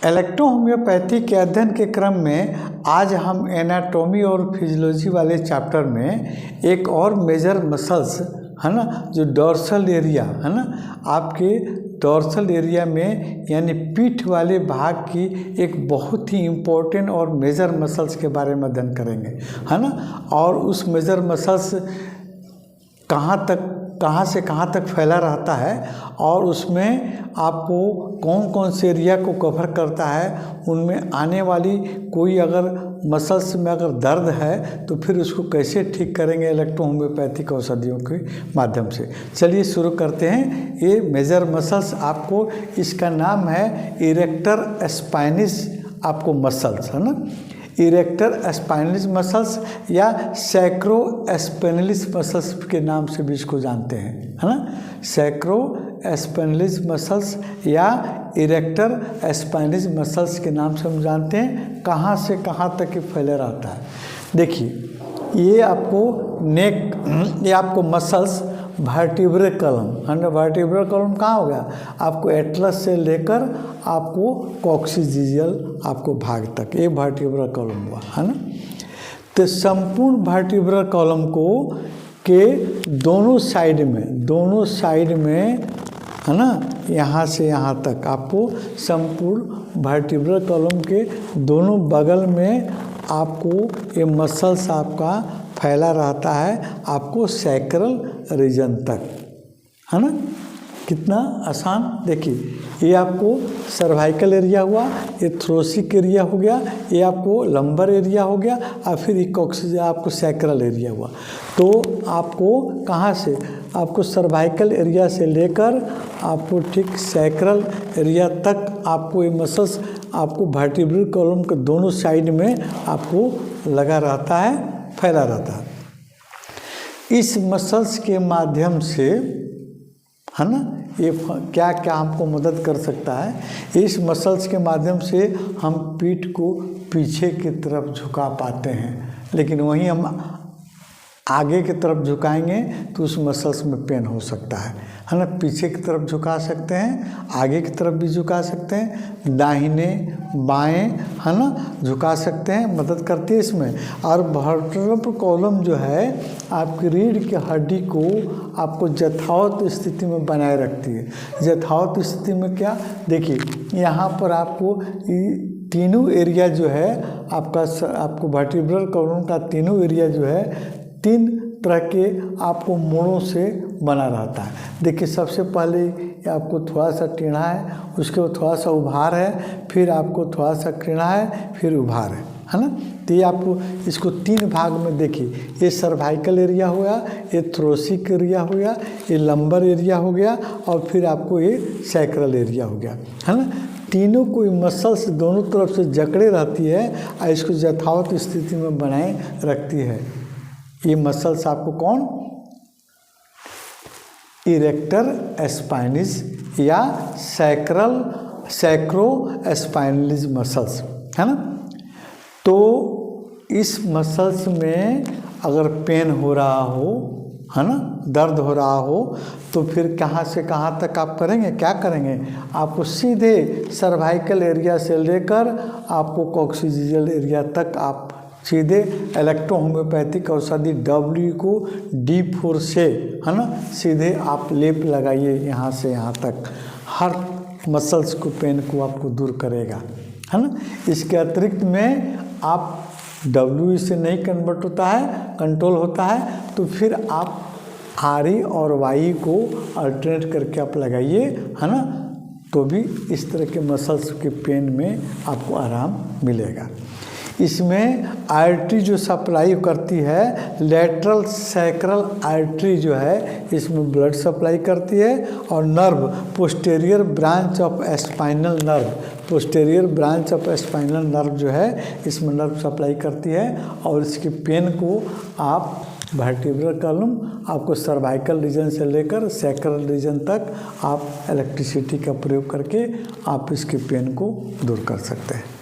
Electro homeopathy के अध्ययन के क्रम में आज हम एनाटॉमी और फिजियोलॉजी वाले चैप्टर में एक और मेजर मसल्स है ना, जो डोर्सल एरिया है ना, आपके डोर्सल एरिया में यानी पीठ वाले भाग की एक बहुत ही इम्पोर्टेंट और मेजर मसल्स के बारे में अध्ययन करेंगे है ना। और उस मेजर मसल्स कहाँ से कहाँ तक फैला रहता है और उसमें आपको कौन कौन से एरिया को कवर करता है, उनमें आने वाली कोई अगर मसल्स में अगर दर्द है तो फिर उसको कैसे ठीक करेंगे इलेक्ट्रो होम्योपैथिक औषधियों के माध्यम से। चलिए शुरू करते हैं। ये मेजर मसल्स आपको, इसका नाम है इरेक्टर स्पाइनिस आपको मसल्स है ना, इरेक्टर स्पाइनलिस मसल्स या सैक्रो स्पाइनलिस मसल्स के नाम से भी इसको जानते हैं है ना। सैक्रो स्पाइनलिस मसल्स या इरेक्टर स्पाइनलिस मसल्स के नाम से हम जानते हैं। कहाँ से कहाँ तक ये फैले रहता है। देखिए ये आपको नेक, ये आपको मसल्स वर्टिब्रल कॉलम है ना। वर्टिब्रल कॉलम कहाँ हो गया, आपको एटलस से लेकर आपको कॉक्सिजियल आपको भाग तक, ये वर्टिब्रल कॉलम हुआ है ना। तो संपूर्ण वर्टिब्रल कॉलम को के दोनों साइड में है ना, यहाँ से यहाँ तक आपको संपूर्ण वर्टिब्रल कॉलम के दोनों बगल में आपको ये मसल्स आपका फैला रहता है, आपको सैक्रल रीजन तक है ना। कितना आसान। देखिए ये आपको सर्वाइकल एरिया हुआ, ये थ्रोसिक एरिया हो गया, ये आपको लंबर एरिया हो गया और फिर ये आपको सैक्रल एरिया हुआ। तो आपको कहाँ से, आपको सर्वाइकल एरिया से लेकर आपको ठीक सैक्रल एरिया तक आपको ये मसल्स आपको वर्टिब्रल कॉलम के दोनों साइड में आपको लगा रहता है, फैला रहता है। इस मसल्स के माध्यम से है ना, ये क्या क्या हमको मदद कर सकता है। इस मसल्स के माध्यम से हम पीठ को पीछे की तरफ झुका पाते हैं, लेकिन वहीं हम आगे की तरफ झुकाएंगे तो उस मसल्स में पेन हो सकता है ना। पीछे की तरफ झुका सकते हैं, आगे की तरफ भी झुका सकते हैं, दाहिने बाएं है ना झुका सकते हैं, मदद करती है इसमें। और वर्टिब्रल कॉलम जो है आपकी रीढ़ की हड्डी को आपको यथावत स्थिति में बनाए रखती है। यथावत स्थिति में क्या, देखिए यहाँ पर आपको तीनों एरिया जो है आपको वर्टिब्रल कॉलम का तीनों एरिया जो है तीन तरह के आपको मोड़ों से बना रहता है। देखिए सबसे पहले आपको थोड़ा सा टेढ़ा है, उसके बाद थोड़ा सा उभार है, फिर आपको थोड़ा सा टेढ़ा है, फिर उभार है ना। तो ये आपको इसको तीन भाग में देखिए, ये सर्वाइकल एरिया हो गया, ये थ्रोसिक एरिया हो गया, ये लंबर एरिया हो गया और फिर आपको ये सैक्रल एरिया हो गया है ना। तीनों को मसल्स दोनों तरफ से जकड़े रहती है और इसको यथावत स्थिति में बनाए रखती है। ये मसल्स आपको कौन, इरेक्टर स्पाइनिस या सैक्रो स्पाइनलिस मसल्स है ना। तो इस मसल्स में अगर पेन हो रहा हो है ना, दर्द हो रहा हो, तो फिर कहाँ से कहाँ तक आप करेंगे, क्या करेंगे, आपको सीधे सर्वाइकल एरिया से लेकर आपको कॉक्सिजियल एरिया तक आप सीधे इलेक्ट्रो होम्योपैथिक औषधि W को D4 से है ना सीधे आप लेप लगाइए यहाँ से यहाँ तक, हर मसल्स को पेन को आपको दूर करेगा है ना। इसके अतिरिक्त में आप W से नहीं कन्वर्ट होता है, कंट्रोल होता है, तो फिर आप RE और YE को अल्टरनेट करके आप लगाइए है ना, तो भी इस तरह के मसल्स के पेन में आपको आराम मिलेगा। इसमें आर्टरी जो सप्लाई करती है, लेटरल सैक्रल आर्टरी जो है इसमें ब्लड सप्लाई करती है, और nerve posterior branch of spinal nerve, posterior branch of spinal nerve जो है इसमें नर्व सप्लाई करती है। और इसके पेन को आप वर्टिब्रल कॉलम आपको सर्वाइकल रीजन से लेकर सैक्रल रीजन तक आप इलेक्ट्रिसिटी का प्रयोग करके आप इसके पेन को दूर कर सकते हैं।